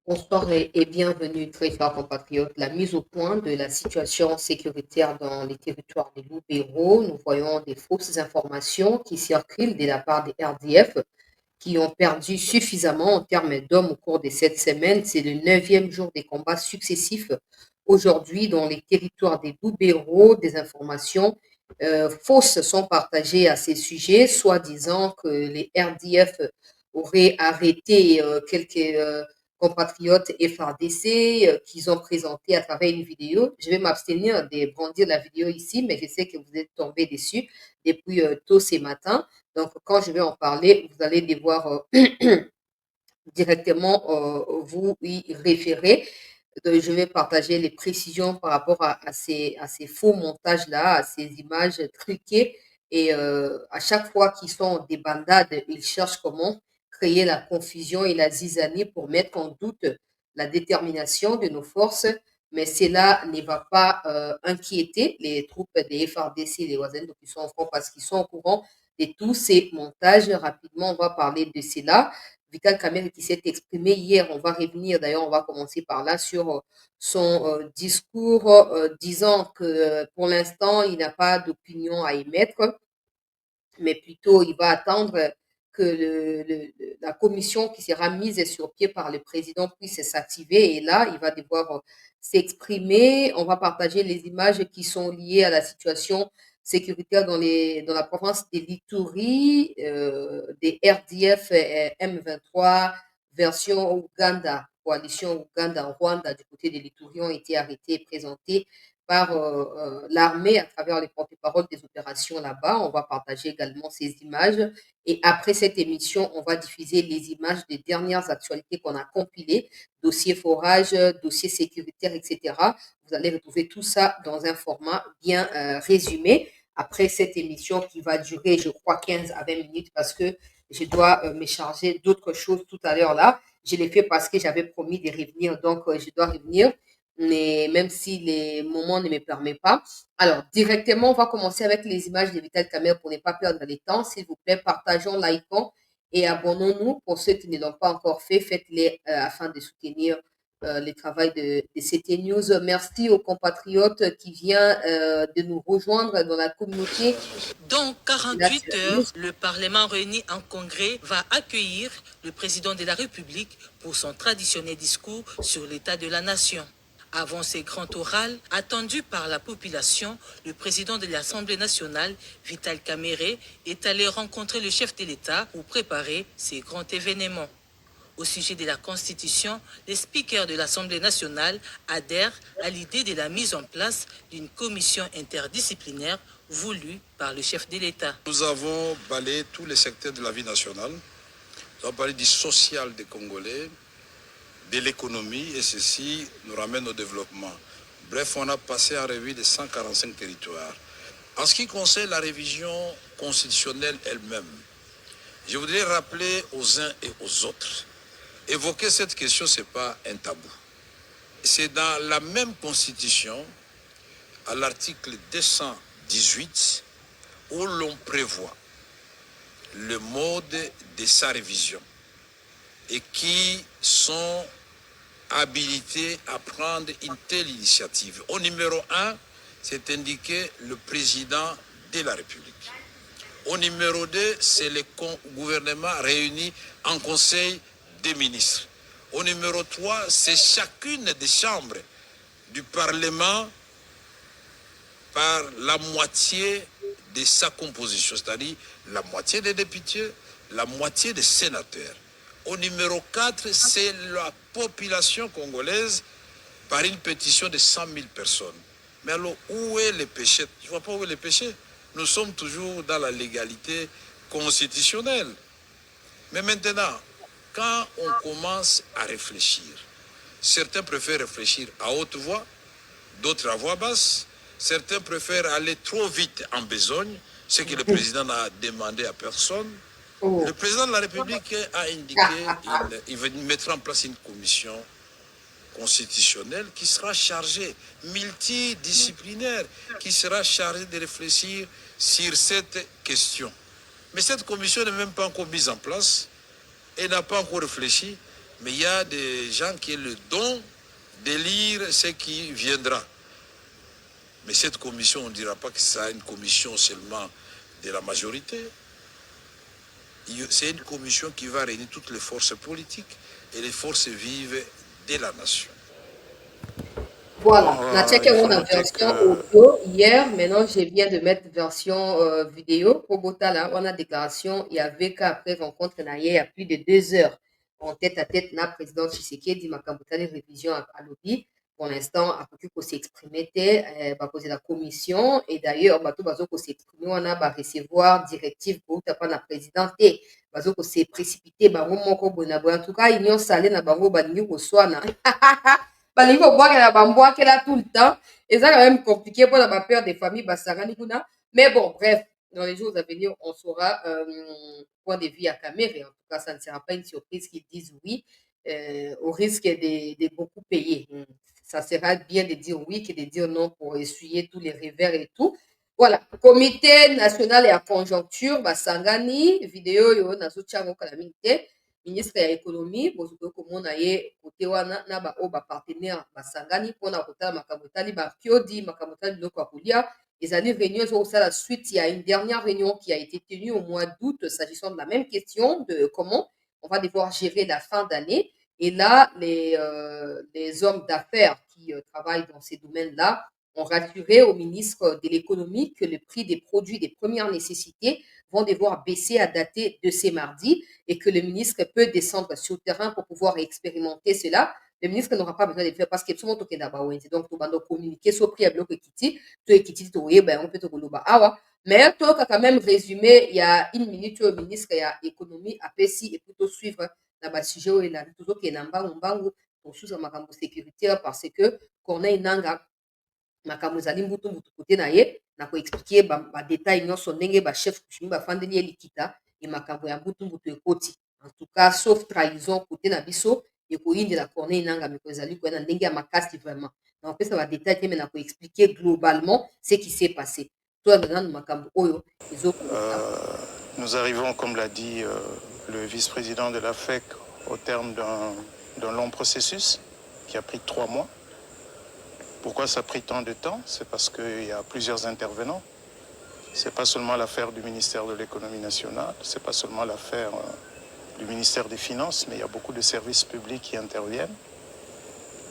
Bonsoir et bienvenue, très chers compatriotes. La mise au point de la situation sécuritaire dans les territoires des Loubéros. Nous voyons des fausses informations qui circulent de la part des RDF qui ont perdu suffisamment en termes d'hommes au cours de cette semaine. C'est le neuvième jour des combats successifs aujourd'hui dans les territoires des Loubéros. Des informations fausses sont partagées à ces sujets, soit disant que les RDF auraient arrêté quelques compatriotes FARDC qu'ils ont présenté à travers une vidéo. Je vais m'abstenir de brandir la vidéo ici, mais je sais que vous êtes tombés dessus depuis tôt ce matin. Donc, quand je vais en parler, vous allez devoir directement vous y référer. Je vais partager les précisions par rapport à ces faux montages-là, à ces images truquées. Et à chaque fois qu'ils sont des bandades, ils cherchent comment créer la confusion et la zizanie pour mettre en doute la détermination de nos forces. Mais cela ne va pas inquiéter les troupes des FARDC, les voisins qui sont en France, parce qu'ils sont au courant de tous ces montages. Rapidement, on va parler de cela. Vital Kamerhe qui s'est exprimé hier, on va revenir, d'ailleurs, on va commencer par là, sur son discours disant que pour l'instant, il n'a pas d'opinion à émettre, mais plutôt il va attendre que la commission qui sera mise sur pied par le président puisse s'activer et là, il va devoir s'exprimer. On va partager les images qui sont liées à la situation sécuritaire dans la province de l'Ituri, des RDF M23 version Ouganda, coalition Ouganda-Rwanda du côté de l'Ituri ont été arrêtés et présentés par l'armée à travers les porte-paroles des opérations là-bas. On va partager également ces images. Et après cette émission, on va diffuser les images des dernières actualités qu'on a compilées, dossiers forage, dossiers sécuritaires, etc. Vous allez retrouver tout ça dans un format bien résumé. Après cette émission qui va durer, je crois, 15 à 20 minutes parce que je dois me charger d'autres choses tout à l'heure là. Je l'ai fait parce que j'avais promis de revenir, donc je dois revenir mais même si les moments ne me permettent pas. Alors, directement, on va commencer avec les images de Vital Kamerhe pour ne pas perdre le temps. S'il vous plaît, partageons, likons et abonnons-nous. Pour ceux qui ne l'ont pas encore fait, faites-les afin de soutenir le travail de CT News. Merci aux compatriotes qui viennent de nous rejoindre dans la communauté. Dans 48 heures, le Parlement réuni en congrès va accueillir le président de la République pour son traditionnel discours sur l'état de la nation. Avant ces grands orales, attendus par la population, le président de l'Assemblée nationale, Vital Kamerhe, est allé rencontrer le chef de l'État pour préparer ces grands événements. Au sujet de la Constitution, les speakers de l'Assemblée nationale adhèrent à l'idée de la mise en place d'une commission interdisciplinaire voulue par le chef de l'État. Nous avons balayé tous les secteurs de la vie nationale. Nous avons parlé du social des Congolais, de l'économie, et ceci nous ramène au développement. Bref, on a passé en revue les 145 territoires. En ce qui concerne la révision constitutionnelle elle-même, je voudrais rappeler aux uns et aux autres, évoquer cette question, ce n'est pas un tabou. C'est dans la même constitution, à l'article 218, où l'on prévoit le mode de sa révision et qui sont habilités à prendre une telle initiative. Au numéro 1, c'est indiqué le président de la République. Au numéro 2, c'est le gouvernement réuni en conseil des ministres. Au numéro 3, c'est chacune des chambres du Parlement par la moitié de sa composition, c'est-à-dire la moitié des députés, la moitié des sénateurs. Au numéro 4, c'est la population congolaise par une pétition de 100 000 personnes. Mais alors, où est le péché? Je ne vois pas où est le péché. Nous sommes toujours dans la légalité constitutionnelle. Mais maintenant, quand on commence à réfléchir, certains préfèrent réfléchir à haute voix, d'autres à voix basse. Certains préfèrent aller trop vite en besogne, ce que le président n'a demandé à personne. Le président de la République a indiqué qu'il va mettre en place une commission constitutionnelle qui sera chargée, multidisciplinaire, qui sera chargée de réfléchir sur cette question. Mais cette commission n'est même pas encore mise en place et n'a pas encore réfléchi. Mais il y a des gens qui ont le don de lire ce qui viendra. Mais cette commission, on ne dira pas que c'est une commission seulement de la majorité. C'est une commission qui va réunir toutes les forces politiques et les forces vives de la nation. Voilà, on a checké une version audio hier, maintenant je viens de mettre version vidéo. Pour Botala, on a déclaration, il y avait qu'après rencontre hier, il y a plus de 2 heures, en tête à tête, la présidente Tshisekedi, Makambutani, révision à lobby. Pour l'instant, après que s'est exprimé, va poser la commission, et d'ailleurs, Bato Bazo s'est exprimé, on a recevoir directive pour la présidente, Bazo s'est précipité, en tout cas, ils ont salé na bango, balingi koswana. Balingi kobwakela bambwakela tout le temps. Et ça, quand même compliqué pour la peur des familles basangani kuna. Mais bon, bref, dans les jours à venir, on saura point de vue à Caméré. En tout cas, ça ne sera pas une surprise qu'ils disent oui, au risque de beaucoup payer. Ça sera bien de dire oui que de dire non pour essuyer tous les revers et tout. Voilà, comité national et à conjoncture, basangani, vidéo yo nazotiango kalamite. Ministre ya économie bozokoki komona ye kote wana na baoyo bapartenaire basangani mpona kotala makambo etali bapiodi makambo etali biloko ya kolia. Ezali réunion ezokosala suite ya une dernière réunion qui a été tenue au mois d'août s'agissant de la même question de comment on va devoir gérer la fin d'année. Et là, les hommes d'affaires qui travaillent dans ces domaines-là ont rassuré au ministre de l'économie que le prix des produits des premières nécessités vont devoir baisser à dater de ces mardis et que le ministre peut descendre sur le terrain pour pouvoir expérimenter cela. Le ministre n'aura pas besoin de le faire parce que tout le monde est d'abord. Donc, tu vas communiquer sur le prix à bloc Ekiti. Tu Ekiti, tu on peut te rouler. Mais tu as quand même résumé, il y a une minute, le ministre il y a économie, APC, et plutôt suivre dans le sujet où il a toujours qui est dans le pour suivre ma sécuritaire parce que Corneille Nanga, makambo ezali mbutu kote na ye na koexplike badetail nyonso ndenge bachef kushimi bafandeli ye likita e makambo ya mbutu ekoti en tout cas sauf trahison kote na biso ekoyindela Corneille Nanga meko ezali koya na ndenge ya makasi vraiment na kopesa badetail te me na koexplike globalement ce qui s'est passé to nanu makambo oyo Nous arrivons, comme l'a dit le vice-président de la FEC, au terme d'un long processus qui a pris 3 mois. Pourquoi ça a pris tant de temps? C'est parce qu'il y a plusieurs intervenants. Ce n'est pas seulement l'affaire du ministère de l'économie nationale, ce n'est pas seulement l'affaire du ministère des Finances, mais il y a beaucoup de services publics qui interviennent.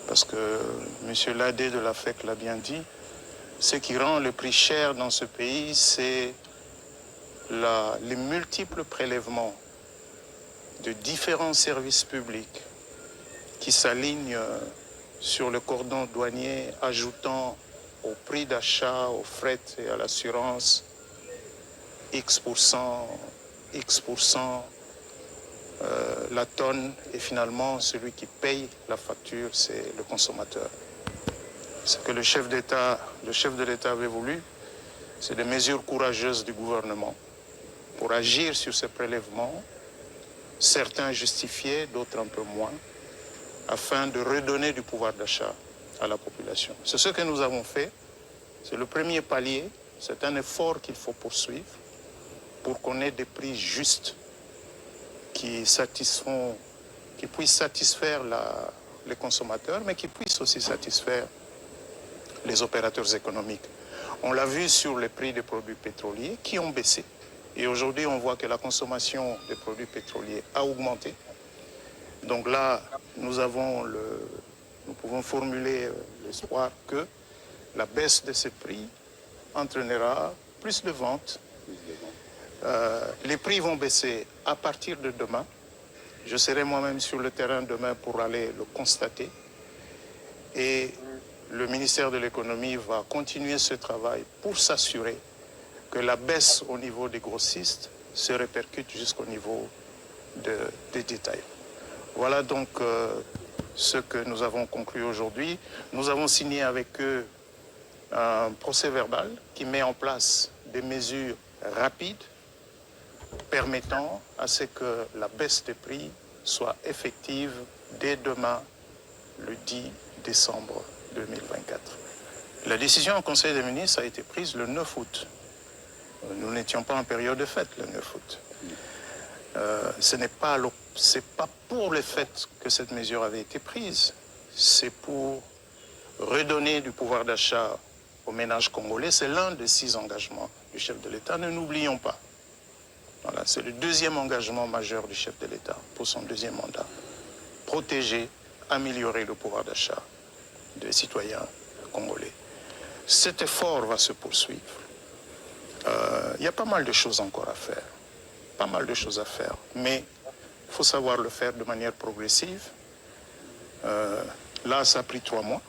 Parce que M. Ladé de la FEC l'a bien dit, ce qui rend le prix cher dans ce pays, c'est les multiples prélèvements de différents services publics qui s'alignent sur le cordon douanier, ajoutant au prix d'achat, aux frais et à l'assurance, X%, la tonne, et finalement, celui qui paye la facture, c'est le consommateur. Ce que le chef de l'État avait voulu, c'est des mesures courageuses du gouvernement pour agir sur ces prélèvements, certains justifiés, d'autres un peu moins, afin de redonner du pouvoir d'achat à la population. C'est ce que nous avons fait. C'est le premier palier. C'est un effort qu'il faut poursuivre pour qu'on ait des prix justes qui puissent satisfaire les consommateurs, mais qui puissent aussi satisfaire les opérateurs économiques. On l'a vu sur les prix des produits pétroliers qui ont baissé. Et aujourd'hui, on voit que la consommation des produits pétroliers a augmenté. Donc là, nous pouvons formuler l'espoir que la baisse de ces prix entraînera plus de ventes. Les prix vont baisser à partir de demain. Je serai moi-même sur le terrain demain pour aller le constater. Et le ministère de l'économie va continuer ce travail pour s'assurer que la baisse au niveau des grossistes se répercute jusqu'au niveau des détails. Voilà donc ce que nous avons conclu aujourd'hui. Nous avons signé avec eux un procès-verbal qui met en place des mesures rapides permettant à ce que la baisse des prix soit effective dès demain, le 10 décembre 2024. La décision au Conseil des ministres a été prise le 9 août. Nous n'étions pas en période de fête le 9 août. Ce n'est pas c'est pas pour le fait que cette mesure avait été prise, c'est pour redonner du pouvoir d'achat aux ménages congolais. C'est l'un des 6 engagements du chef de l'État, ne l'oublions pas. Voilà, c'est le deuxième engagement majeur du chef de l'État pour son deuxième mandat. Protéger, améliorer le pouvoir d'achat des citoyens congolais. Cet effort va se poursuivre. Il y a pas mal de choses encore à faire. Pas mal de choses à faire. Mais il faut savoir le faire de manière progressive. Là, ça a pris 3 mois.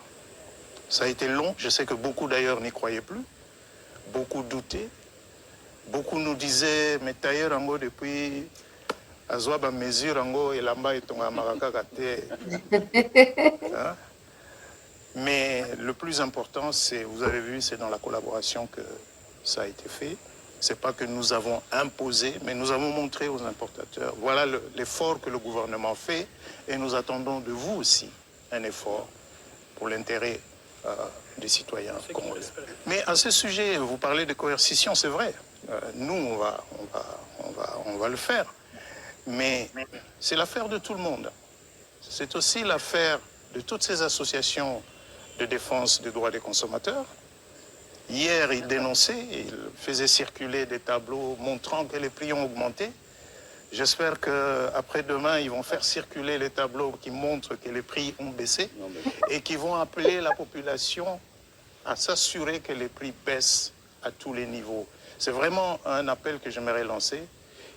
Ça a été long. Je sais que beaucoup d'ailleurs n'y croyaient plus. Beaucoup doutaient. Beaucoup nous disaient, mais tailleur ango depuis Azwaba mesure ango et lamba et tonga marakakate. Mais le plus important, c'est, vous avez vu, c'est dans la collaboration que ça a été fait. C'est pas que nous avons imposé, mais nous avons montré aux importateurs. Voilà l'effort que le gouvernement fait et nous attendons de vous aussi un effort pour l'intérêt des citoyens congolais. Mais à ce sujet, vous parlez de coercition, c'est vrai. Nous, on va le faire. Mais c'est l'affaire de tout le monde. C'est aussi l'affaire de toutes ces associations de défense des droits des consommateurs. Hier, ils dénonçaient, ils faisaient circuler des tableaux montrant que les prix ont augmenté. J'espère qu'après-demain, ils vont faire circuler les tableaux qui montrent que les prix ont baissé et qui vont appeler la population à s'assurer que les prix baissent à tous les niveaux. C'est vraiment un appel que j'aimerais lancer.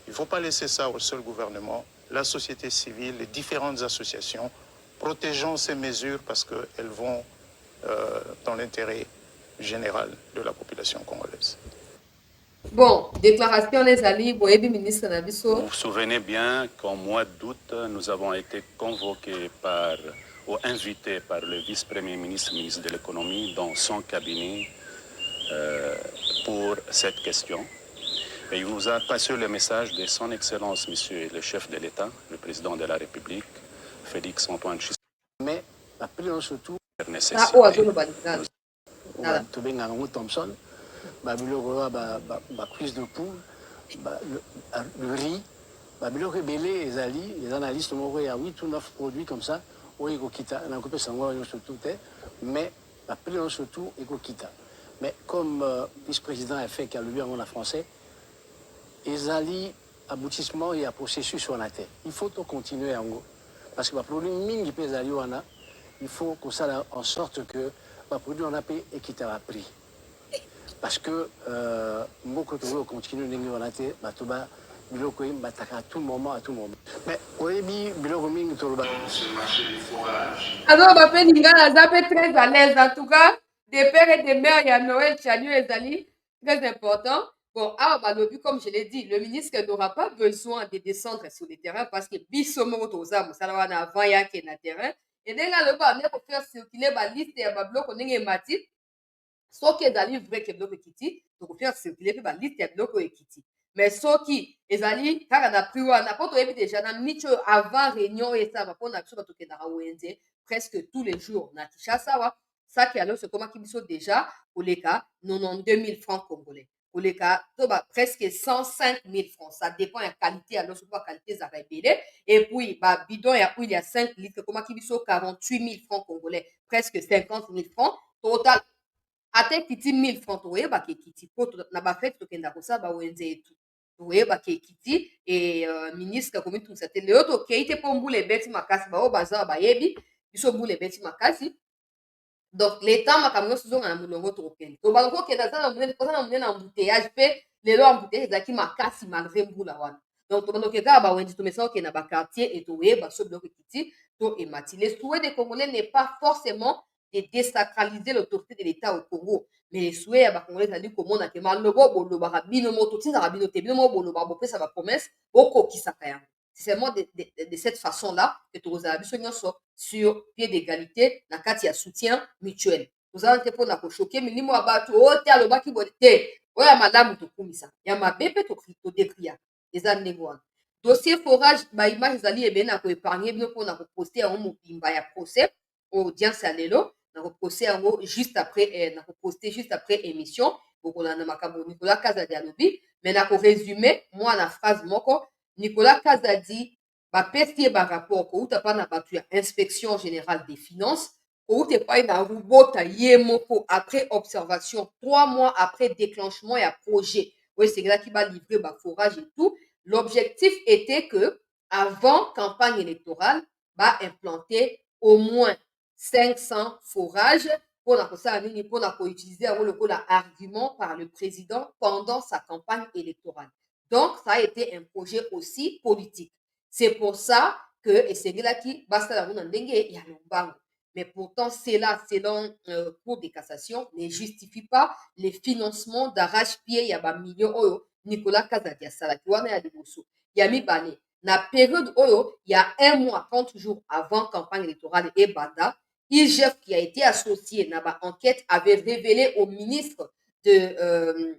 Il ne faut pas laisser ça au seul gouvernement, la société civile, les différentes associations. Protégeons ces mesures parce qu'elles vont dans l'intérêt général de la population congolaise. Bon, déclaration les alliés, boyebi ministre Nabiso. Vous vous souvenez bien qu'en mois d'août, nous avons été convoqués ou invités par le vice-premier ministre, ministre de l'économie, dans son cabinet pour cette question. Et il nous a passé le message de son Excellence, Monsieur le chef de l'État, le président de la République, Félix Antoine Tshisekedi. Mais après, surtout, Thompson, cuisse de poule, le riz, les analystes ont 8 ou 9 produits comme ça, mais après, surtout, mais comme le vice-président a fait qu'à lui en français, ils allaient aboutissement et à processus sur la terre. Il faut continuer en gros. Parce que le produit il faut qu'on fasse en sorte que le produit on a payé équitable à prix. Parce que beaucoup de continuer à à tout moment, à tout moment. Mais oui, alors, ma peine, il est très à l'aise. En tout cas, des pères et des mères, il y a Noël, Chanu et Zali, très important. Bon, comme je l'ai dit, le ministre n'aura pas besoin de descendre sur le terrain parce que Bissomo Tozam, ça va avant il y a qui est terrain. Et là, le bas, on peut faire circuler la liste et la bloc, on est mati. Sauf que Zali vrai que bloc Kiti, donc faire circuler la liste et bloc Kiti. Mais sauf qui, Zali, car on a pris, on a pas déjà dans Micho avant réunion et ça va pour la chose que dans ONG presque tous les jours. On a ça qui alors c'est comment qui déjà pour les cas 92 000 francs congolais. Pour les cas, presque 105 000 francs. Ça dépend de la qualité, alors c'est pas la qualité, ça va être. Et puis, bidon, il y a 5 litres, comment qui 48 000 francs congolais, presque 50 000 francs. Total, atteint 1 000 francs, tu vois, qui kiti, na ba fait, tu kenda kosa, ba wenze et tout. Tu vois, qui kiti, et ministre, comme tout ça, le autre, qui était pour mbou les bêtes, ma casse, ba, bazar, ba, yebi, ils sont mbou les bêtes, ma casse. Donc, l'État m'a quand même souvent un moulongo trop plein. Donc, balko qui est dans ça, on est en embouteillage, fait, les lois embouteillage, c'est qui m'a cassé, malgré mboula wan. Donc, tu vas dire, bah, tu mets ça, qui est dans le quartier, et tu vois, ce bloc kiti, tu es mati. Le souhait des Congolais n'est pas forcément de désacraliser l'autorité de l'État au Congo. Mais les souhaits, bah, Congolais, ça dit comment on a que mal, le bon, le barabino, moto, ça va bino, le barbo, ça va promesse, beaucoup qui s'appelle. C'est seulement de cette façon-là que tu as besoin sur pied d'égalité, na kati ya soutien mutuel. Vous avez pour na choquer, mais ni moi batu, oh, te aloba ki bote, oh, ya madame to kumisa, ya mabebe to décria. Les années dossier forage, ba image zali et bien ko épargner, bien pour na poster en mobimba ya procès, audience à l'élo, na poster en juste après, na poster juste après émission, pour qu'on a na makabo Nicolas Kazadi alobi, mais na ko résumer, moi na phrase moko, Nicolas Kazadi bapesi ba rapport kouta pa na bato ya inspection générale des finances kouta epai na rubota ye moko après observation 3 mois après déclenchement ya projet oyo esengelaki balivrer baforage et tout. L'objectif était que avant campagne électorale baimplanter au moins 500 forages mpona kosala nini, mpona koutiliser yango lokola argument par le président pendant sa campagne électorale. Donc ça a été un projet aussi politique. C'est pour ça que esengelaki basala yango na ndenge ya lombango. Mais pourtant, cela, selon Cour de cassation, ne justifie pas les financements d'arrache-pied ya ba millions oyo Nicolas Kazadi asalaki wana ya liboso. Ya mibale, na période oyo, il y a 1 mois, 30 jours avant campagne électorale et banda, IGF qui a été associé à l'enquête avait révélé au ministre des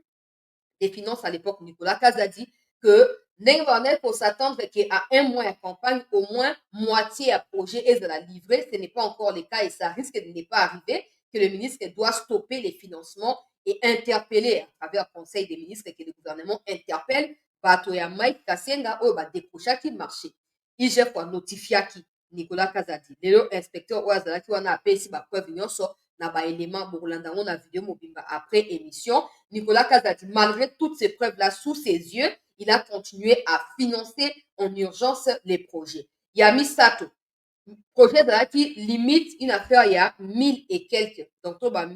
Finances à l'époque, Nicolas Kazadi, que il faut s'attendre qu'à 1 mois de campagne, au moins moitié à projet est de la livrer. Ce n'est pas encore le cas et ça risque de ne pas arriver, que le ministre doit stopper les financements et interpeller à travers le Conseil des ministres que le gouvernement interpelle Batoya Mike Kassenga ou décrochaki marché. IGF a notifié qui Nicolas Kazadi. Le inspecteur Ouazala qui a appelé ba preuve nyonso na ba élément bourlanda on a vidéo mobimba après émission. Nicolas Kazadi, malgré toutes ces preuves-là sous ses yeux, il a continué à financer en urgence les projets. Yami Sato, projet de la qui limite une affaire, il y a 1000 et quelques, donc il y a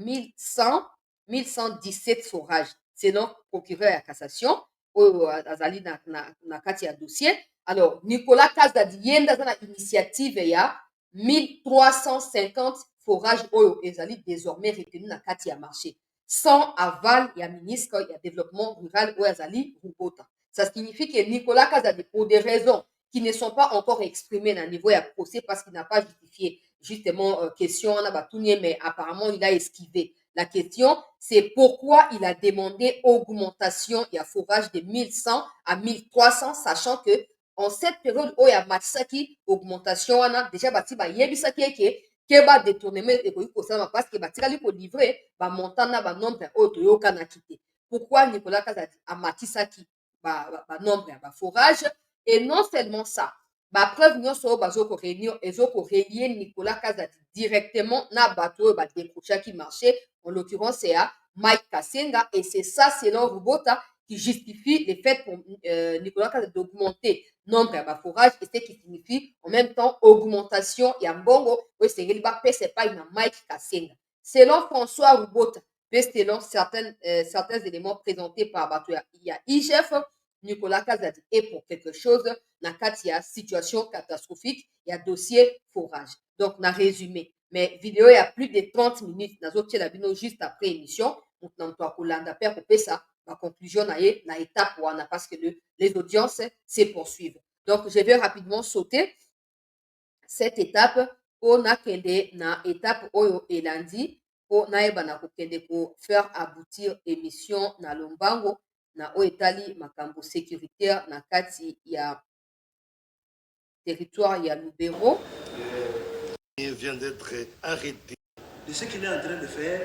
1117 forages, selon le procureur à cassation, au Azali na kati ya dossier. Alors, Nicolas Kazadi, yenda dans l'initiative, il y a 1350 forages oyo ezali désormais retenus na kati ya marché. Sans aval, il y a ministre, il y a développement rural ou azali Rubota. Ça signifie que Nicolas Kazadi, pour des raisons qui ne sont pas encore exprimées dans le niveau de procès parce qu'il n'a pas justifié justement question, mais apparemment il a esquivé. La question, c'est pourquoi il a demandé augmentation et un forage de 1100 à 1300, sachant que en cette période où il y a Matsaki, augmentation, déjà, Batiba Yebisaki, que ba détournement économique parce que batikali ko livrer ba montant na ba nombre oyo toyoka na kité. Pourquoi Nicolas Kazadi a matisaki ba nombre ya ba forage et non seulement ça, ba preuve nyonso bazo ko réunir ezoko relier Nicolas Kazadi directement na bato ba décrochaki marché, en l'occurrence c'est à Mike Kassenga et c'est ça selon Rubota qui justifie le fait pour Nicolas Kazadi d'augmenter nombre ya baforage et ce qui signifie en même temps augmentation ya mbongo oyo esengeli bapesa epai na Mike Kassenga. Selon François Rubota, selon certains éléments présentés par bato ya IGF, Nicolas Kazadi est pour quelque chose na kati ya situation catastrophique ya dossier forage. Donc na résumé, mais vidéo il y a plus de 30 minutes nazotiela bino juste après émission donc na moto akolanda mpe akopesa ma conclusion na étape wana parce que les audiences se poursuivent. Donc je vais rapidement sauter cette étape pour nakende na étape oyo elandi pour naeba na kokende ko faire aboutir émission na lombango na oyo etali makambo sécuritaire na kati ya territoire ya Lubero. Il vient d'être arrêté. De ce qu'il est en train de faire,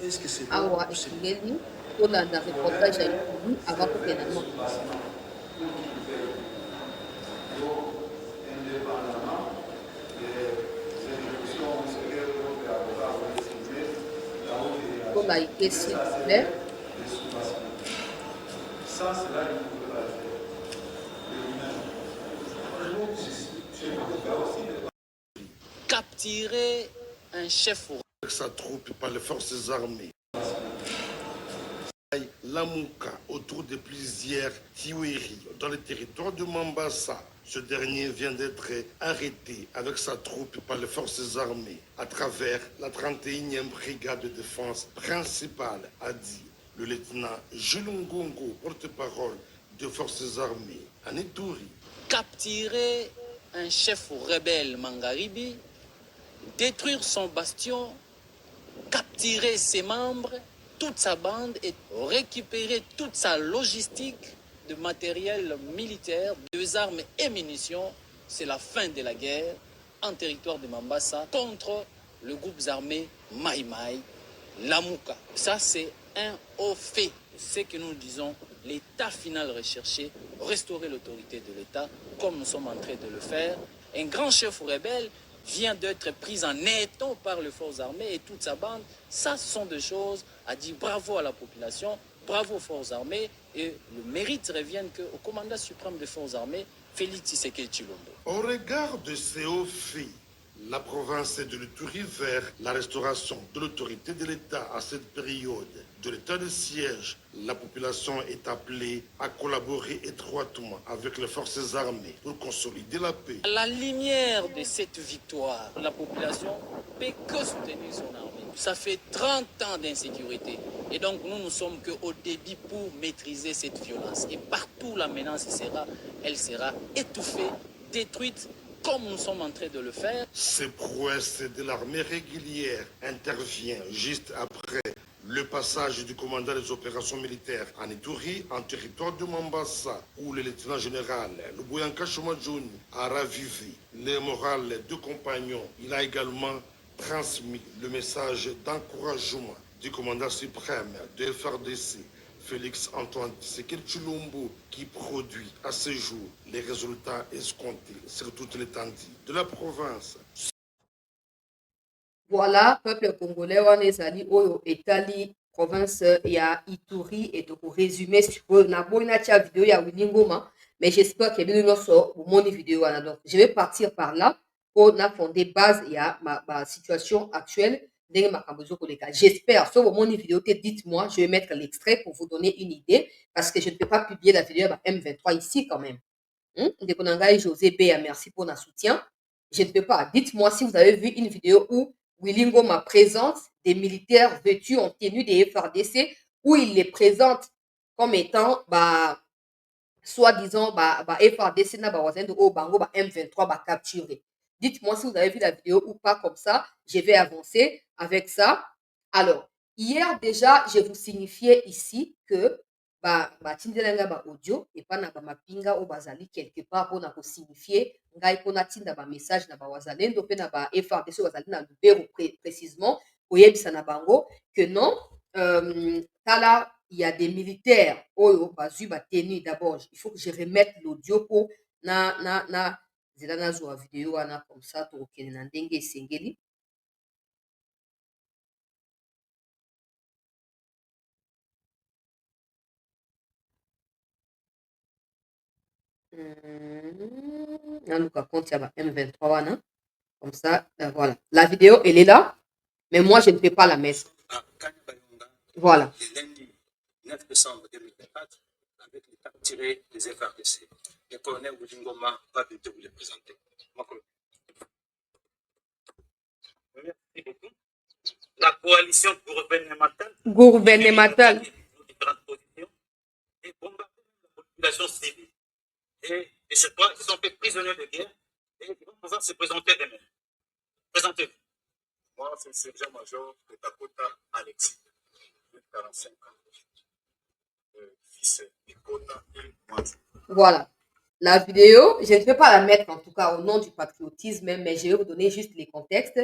est-ce que c'est bon? Awa esengeli tolanda reportage ya Ituri avant kokende na laïquer s'il vous plaît. Capturer un chef avec sa troupe par les forces armées. Lamouka autour de plusieurs tueries dans le territoire de Mambasa. Ce dernier vient d'être arrêté avec sa troupe par les forces armées à travers la 31e brigade de défense principale, a dit le lieutenant Julungongo, porte-parole des forces armées en Ituri. Capturer un chef rebelle Mangaribi, détruire son bastion, capturer ses membres, toute sa bande et récupérer toute sa logistique de matériel militaire, des armes et munitions, c'est la fin de la guerre en territoire de Mambasa contre le groupe armé Maï Maï, Lamouka. Ça, c'est un haut fait. Ce que nous disons l'état final recherché, restaurer l'autorité de l'État, comme nous sommes en train de le faire. Un grand chef rebelle vient d'être pris en étau par les forces armées et toute sa bande. Ça, ce sont des choses à dire bravo à la population, bravo aux forces armées, et le mérite revient au commandant suprême des forces armées, Félix Tshisekedi Tshilombo. Au regard de ces hauts faits, la province de l'Ituri vers la restauration de l'autorité de l'État à cette période de l'état de siège, la population est appelée à collaborer étroitement avec les forces armées pour consolider la paix. À la lumière de cette victoire, la population peut que soutenir son armée. Ça fait 30 ans d'insécurité. Et donc nous ne sommes qu'au début pour maîtriser cette violence. Et partout la menace elle sera étouffée, détruite, comme nous sommes en train de le faire. Ces prouesses de l'armée régulière intervient juste après le passage du commandant des opérations militaires en Ituri, en territoire de Mombasa, où le lieutenant général Luboyanka Chomadjouni a ravivé les morales de compagnons. Il a également transmis le message d'encouragement du commandant suprême de FRDC, Félix Antoine Tshisekedi Tshilombo, qui produit à ce jour les résultats escomptés sur toute l'étendue de la province. Voilà, peuple congolais, on est allé au Italie, province ya Ituri, et donc résumé sur la bonne vidéo ya Winingoma, mais j'espère que bien sort mon vidéo. Donc, je vais partir par là pour fonder base ya ma situation actuelle. J'espère, sur mon vidéo, dites-moi, je vais mettre l'extrait pour vous donner une idée, parce que je ne peux pas publier la vidéo à M23 ici quand même. José Béa, merci pour notre soutien. Je ne peux pas. Dites-moi si vous avez vu une vidéo où Willy Ngoma présente des militaires vêtus en tenue des FRDC, où il les présente comme étant, soi-disant, FRDC, M23 capturé. Dites-moi si vous avez vu la vidéo ou pas, comme ça, je vais avancer avec ça. Alors, hier déjà, je vous signifiais ici que tindelanga audio et pas na mapinga au bazali quelque part pour na signifier ngai pona tinda message na wazalendo pe na FRDC bazali na lubero précisément pour yebisa na bango que non, tala il y a des militaires oyo bazui tenue. D'abord il faut que je remette l'audio pour na zela na zo vidéo wana comme ça to okene na ndenge esengeli. M23 comme ça, voilà. La vidéo, elle est là, mais moi, je ne peux pas la mettre. Voilà. Le lundi 9 décembre 2024, avec les capturés des FRDC. Le colonel Willy Ngoma va bientôt vous les présenter. Merci beaucoup. La coalition gouvernementale différentes positions et bombarder la population civile. Et je crois qu'ils sont faits prisonniers de guerre et ils vont pouvoir se présenter demain. Présentez-vous. Moi, c'est le sergent-major de Dakota Alexis, 45 ans. Fils Dakota et moi. Voilà. La vidéo, je ne peux pas la mettre en tout cas au nom du patriotisme, mais je vais vous donner juste les contextes.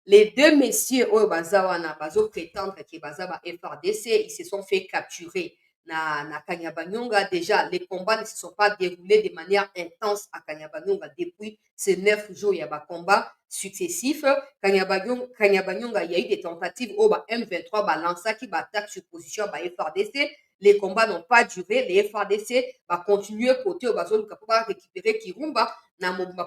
Les deux messieurs au Bazawana, Bazo prétendre que Bazaba FRDC, ils se sont fait capturer na Kanyabanyonga. Déjà, les combats ne se sont pas déroulés de manière intense à Kanyabanyonga depuis ces 9 jours. Il y a des combats successifs. Kanyabanyonga, il y a eu des tentatives au M23 balança qui attaque sur position FRDC. Les combats n'ont pas duré. Les FRDC va continuer côté au Bazou pour récupérer Kirumba.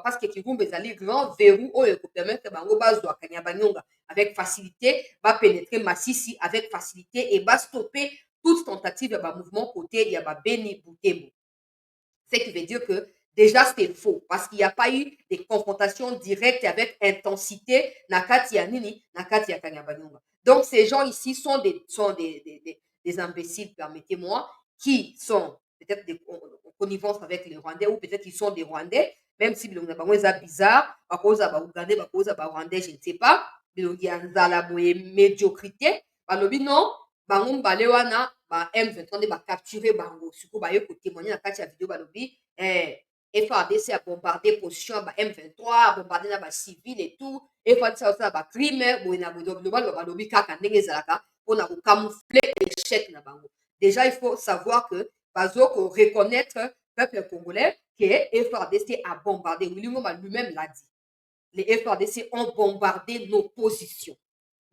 Parce que Kirumba est allé grand verrou pour permettre Bango Bazo à Kanyabanyonga avec facilité, va pénétrer Massissi avec facilité et va stopper toute tentative de mouvement côté il y a Beni Boutembo. Ce qui veut dire que déjà c'était faux parce qu'il n'y a pas eu de confrontation directe avec intensité Nakati ya Nini, Nakati ya Kanyabanyonga. Donc ces gens ici sont des imbéciles, permettez-moi, qui sont peut-être en connivence avec les Rwandais ou peut-être ils sont des Rwandais, même si bilongi bango eza bizarre, bakoza ba Ougandais, bakoza ba Rwandais, je ne sais pas, bilongi nzala boye médiocrité, balobi non, bango mbale wana ba M23 nde ba capturer bango, suko ba yo ko témoigner na kati ya vidéo balobi FRDC a bombardé position ba M23, a bombardé na ba civil et tout, FRDC a aussi ba crime, boye na boye balobi kaka ndenge ezalaka pona ko camoufler l'échec na bango. Déjà il faut savoir que bazo reconnaître peuple congolais que FARDC a bombardé. Willy Ngoma lui-même l'a dit. Les FARDC ont bombardé nos positions.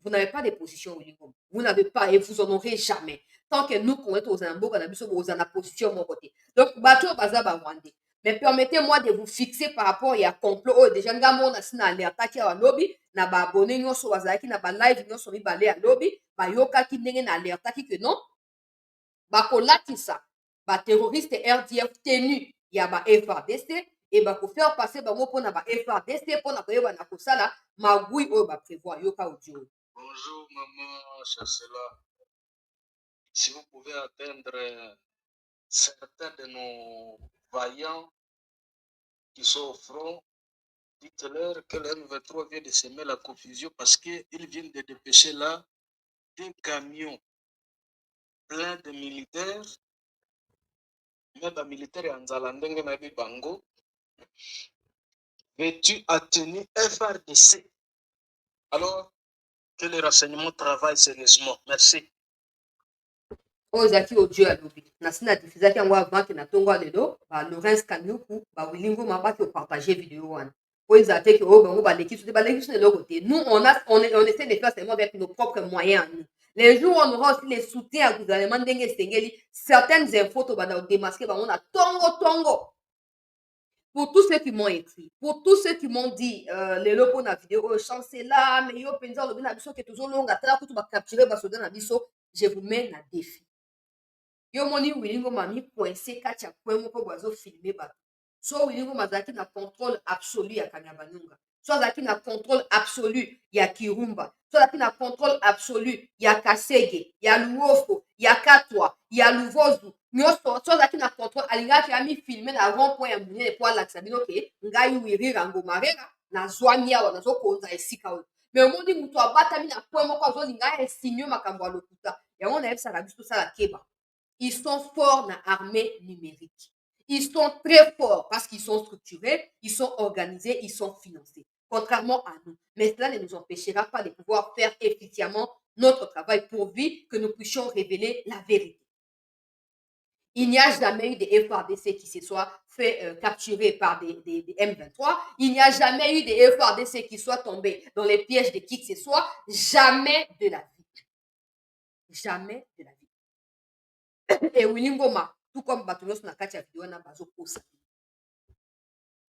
Vous n'avez pas de position, Willy Ngoma. Vous n'avez pas et vous en aurez jamais. Tant que nous, qu'on est aux Anambo, on a position de mon côté. Donc, bateau bazaba Rwandais. Mais permettez-moi de vous fixer par rapport à complot. Oh, déjà, nous avons alerté à lobby, na ba abonné nous sur wazaki, na ba live nous sur balé à lobby, ba yoka ki nenge na alerté que non, ba kolati ça, ba terroriste RDF tenu ya ba FARDC et ba ko faire passer ba mo pona ba FARDC pona ko yeba na kosala magui o ba prévoir yoka audio. Bonjour maman Chancela. Si vous pouvez atteindre certains de nos vaillants qui sont au front, dites-leur que l'M23 vient de semer la confusion parce qu'ils viennent de dépêcher là des camions pleins de militaires, même des militaires en Zalandenge Nabi Bango, vêtus à tenue FARDC. Alors, que les renseignements travaillent sérieusement. Merci. Ozaki audio ya lobby. Nasina diffusaki yango avant que na tongo lelo, ba Laurence Kanyuku, ba Willy Ngoma ba ki partager vidéo wana. Pour ils attaquent que bango ba l'équipe de l'autre côté. Nous on essaie de faire seulement avec nos propres moyens. Les jours où on aura aussi les soutiens au gouvernement ndenge sengeli, certaines infos to ba démasquer ba on a tongo. Pour tous ceux qui m'ont écrit, pour tous ceux qui m'ont dit les locaux na vidéo chancela mais yo penza lobi na biso que toujours longa tala kutu ba capturer ba soda na biso, je vous mets na défi. Yo moni Willy Ngoma mi coincé kati ya coin moko bazo filmer bato. So Willy Ngoma azalaki na contrôle absolu ya Kanyabayonga. So azalaki na contrôle absolu ya Kirumba. So azalaki na contrôle absolu ya Kasege, ya Luofo, ya Katwa, ya Luvozu. Nyonso so azalaki na contrôle alingaki ami filmer na rond point ya munene po alakisa bino ke ngai wirira Ngoma rera na zwami awa nazokonza esika oyo. Mais omoni mutu abatami na point moko azolinga esinyo makambo ya lokuta. Yango nayebisaka biso tosala keba. Ils sont forts dans l'armée numérique. Ils sont très forts parce qu'ils sont structurés, ils sont organisés, ils sont financés. Contrairement à nous. Mais cela ne nous empêchera pas de pouvoir faire efficacement notre travail pourvu que nous puissions révéler la vérité. Il n'y a jamais eu de FARDC qui se soit fait capturer par des M23. Il n'y a jamais eu de FARDC qui soit tombé dans les pièges de qui que ce soit. Jamais de la vie. Jamais de la vie. Et Willy Ngoma, tout comme Batolos na kati ya vidéo na bazo kosa.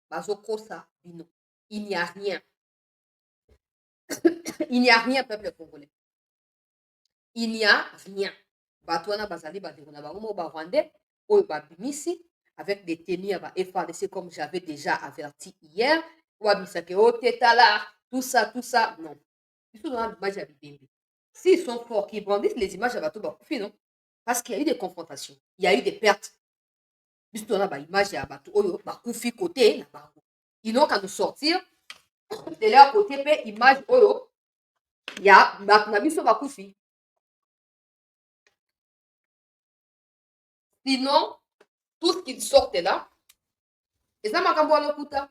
Bazo kosa bino. Il n'y a rien. Il n'y a rien, peuple congolais. Il n'y a rien. Batouana bazali badekona bango ba Rwandais, oyo babimisi avec des tenues à FARDC comme j'avais déjà averti hier. Wabisake o tetala, tout ça, non. Ils sont dans l'image à Bibembe. S'ils sont forts, qu'ils brandissent les images à Bato Bakoufi, non? Parce qu'il y a eu des confrontations, il y a eu des pertes. Puisque on a une image à Bato Oyo, Bakoufi côté, ils n'ont qu'à nous sortir de leur côté, mais image Oyo, il y a Bakoufi. Sinon, tout ce qui sortent là, et ça m'a camboé l'okuta.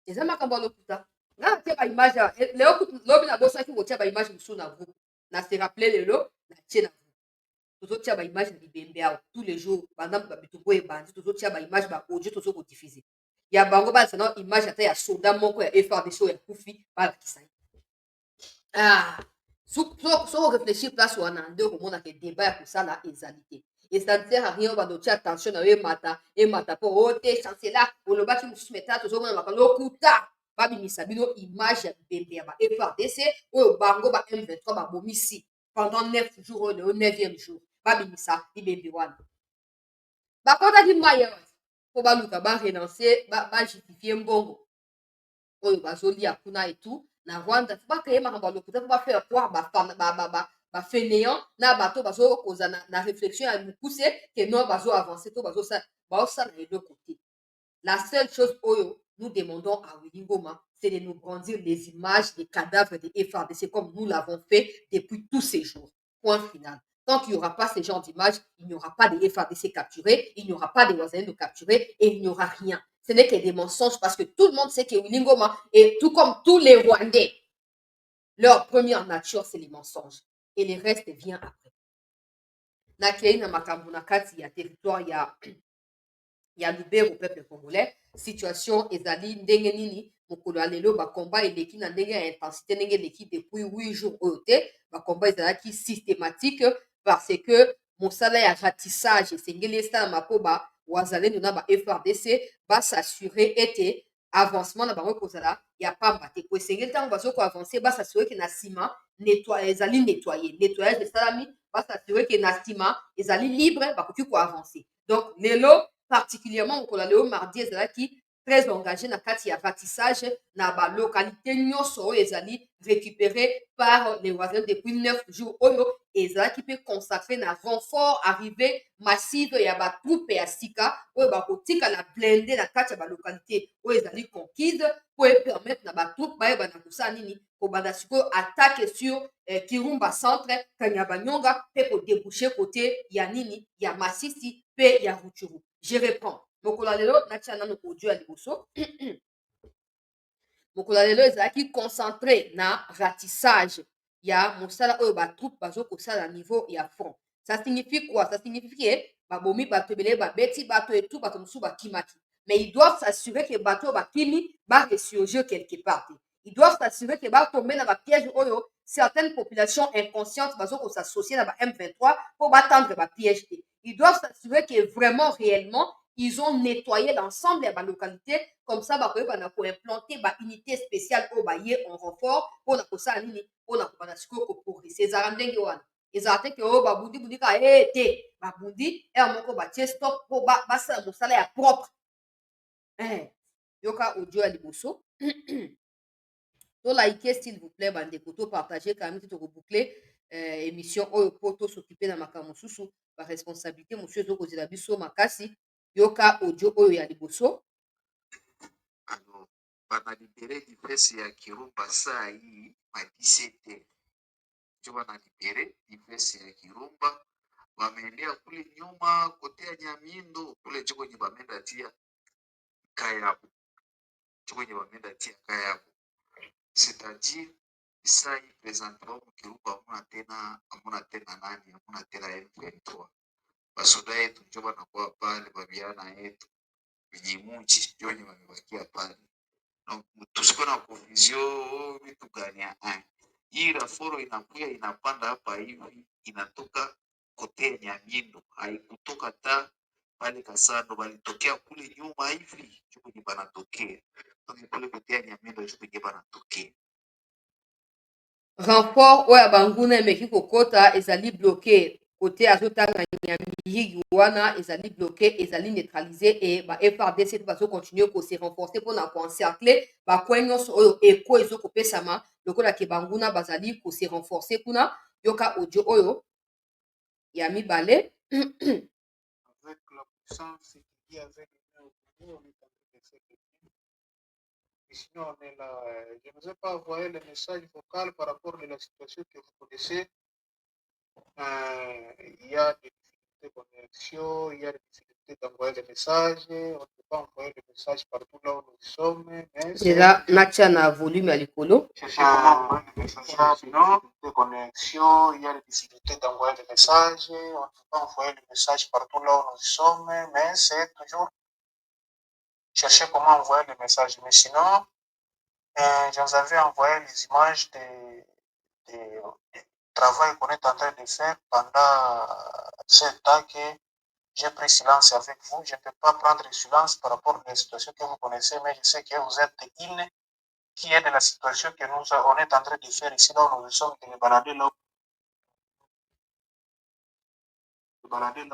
Et ça m'a camboé l'okuta. Là, tu as une image, l'homme n'a pas ça qui retient une image sur la groupe. N'a se rappelé le lot, n'a tient la tous autres tiens image de Bembe tous les jours pendant que bituko et bandit tous autres tiens image ba audio tous autres diffuser ya bango ba sana image ata ya soldat moko ya FARDC ya kufi ba kisai so réfléchir place wana ndio komona ke débat ya kusala ezalité et ça ne sert à rien ba dotia attention na mata po ote chancela oloba ki musumeta tous autres ba lokuta ba bimisa bino image ya Bembe ya ba FARDC oyo bango ba M23 ba bomisi pendant 9 jours le 9e jour babimisa Bibembe wana bakota di maye po baluka ba renoncer ba justifier mbongo oyo bazolia kuna et tout na Rwanda faut pas créer makambo lokuta faut pas faire croire ba fainéant na bato bazo koza na réflexion à nous pousser que non bazo avancer to bazo ça na les deux côtés. La seule chose oyo nous demandons à Willy Ngoma, c'est de nous brandir les images des cadavres des FARDC comme nous l'avons fait depuis tous ces jours. Point final. Tant qu'il n'y aura pas ce genre d'images, il n'y aura pas de FARDC capturés, il n'y aura pas de Wazalendo capturés et il n'y aura rien. Ce n'est que des mensonges parce que tout le monde sait que Willy Ngoma, et tout comme tous les Rwandais, leur première nature, c'est les mensonges. Et le reste vient après. nakei na makambo na kati ya territoire ya Lubero peuple congolais situation ezali ndenge nini mokolo ya lelo bakomba eleki na ndenge ya intensité ndenge eleki depuis 8 jours oyo te bakomba ezalaki systématique parce que mosala ya ratissage esengeli esalama mpo wazalendo na ba FRDC basasure ete avancement na bango ekozala ya pamba te po esengeli ntango bazokoavance basasure ke na nsima ezali nettoyage esalami basasure ke na nsima ezali libre bakoki koavance donc lelo particulièrement mokolo leo mardi ezalaki très engagé na kati ya ratissage na balokalité nyonso oyo ezali récupéré par les voisins depuis 9 jours oyo ezalaki mpe consacré na renfort arrivé massive ya batroupe ya sika oyo bakotikala blende na kati ya balokalité oyo ezali conquise po epermettre na batroupe bayeba na kosala nini kobanda sikoyo attaque sur Kirumba centre Kanyabanyonga mpe kodébouche côté ya nini ya Masisi mpe ya Rutshuru. Je reprends. Mokolo lelo natia nano audio ya liboso. Mokolo lelo ezalaki concentré na ratissage ya mosala oyo batroupe bazokosala na niveau ya front. Ça signifie quoi? Ça signifie que babomi bato ebele babeti bato et tout bato mosusu bakimaki. Mais ils doivent s'assurer que bato bakimi ba ressurgir quelque part. Ils doivent s'assurer que batombe na ba piège oyo certaines populations inconscientes s'associer na ba M23 pour batendre ba piège. Ils doivent s'assurer que vraiment réellement ils ont nettoyé l'ensemble de la localité comme ça ba implanter ba unité spéciale au baye en renfort pour na kosala nini pour na kobana siko ko progresser ezala ndenge wana ezala ke o babundi bundi ka te babundi moko batie stop po basala mosala ya propre yoka audio ya liboso to like s'il vous plaît bandeko to partager quand même to reboucler émission oyo po to s'occuper na makambo mosusu ba responsabilité monsieur ezokozela biso makasi yoka audio oyo ya liboso. Alors, banalibere dipesi ya Kirumba saa hii ma 17 ndio banalibere dipesi ya Kirumba, wameendea kule nyuma kote ya Nyamindo kule chiko nye bamenda tia Kayabu, chiko nye bamenda tia Kayabu, c'est-à-dire saa hii présentement Kirumba amuna tena nani, amuna tena M23 basoda yetu ndio banakuwa pale, babiana yetu vijimuchi ndio nye wamebakia pale. Donc tusikuwe na confusion vitu gani hii raforo inakuya inapanda hapa hivi inatoka kote ya Nyamindo, haikutoka ta pale Kasando, balitokea kule nyuma hivi ndio kwenye banatokea. Donc kule kote ya Nyamindo ndio kwenye banatokea. Renfort oyo ya banguna emeki kokota ezali bloqué côté azotanga Nyamiligi wana ezali bloqué ezali neutralisé et ba FRDC bazokontinue kose renforcer mpona koencercler bacoin nyonso oyo eko ezokopesama lokola ke banguna bazali kose renforcer kuna yoka audio oyo ya mibale. Avec la puissance qu'il y avait au Congo, on est en train de faire et sinon, on est là. Je ne vous ai pas envoyé le message vocal par rapport à la situation que vous connaissez. Il y a des difficultés de connexion, il y a des difficultés d'envoyer des messages. On ne peut pas envoyer des messages partout là où nous sommes. C'est là, Natia na volume à l'écolo. Cherchez comment envoyer des messages. Sinon, de connexion, il y a des difficultés d'envoyer des messages. On ne peut pas envoyer des messages partout là où nous sommes, mais c'est toujours chercher comment envoyer des messages. Mais sinon, je vous avais envoyé les images du travail qu'on est en train de faire pendant ce temps que j'ai pris silence avec vous. Je ne peux pas prendre silence par rapport à la situation que vous connaissez, mais je sais que vous êtes une qui est de la situation que on est en train de faire ici, là où nous sommes, de balader là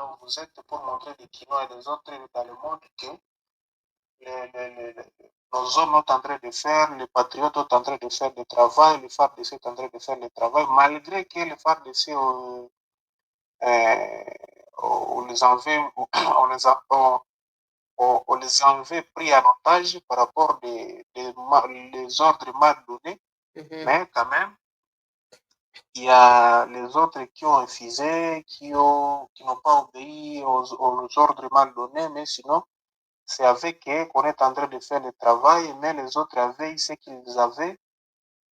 où vous êtes pour montrer les Kinois et les autres dans le monde que nos hommes sont en train de faire, les patriotes sont en train de faire le travail, les FARDC sont en train de faire le travail, malgré que les FARDC on les avait pris en otage par rapport les ordres mal donnés, mais quand même, il y a les autres qui ont refusé, qui n'ont pas obéi aux ordres mal donnés, mais sinon, c'est avec eux qu'on est en train de faire le travail, mais les autres avaient ce qu'ils avaient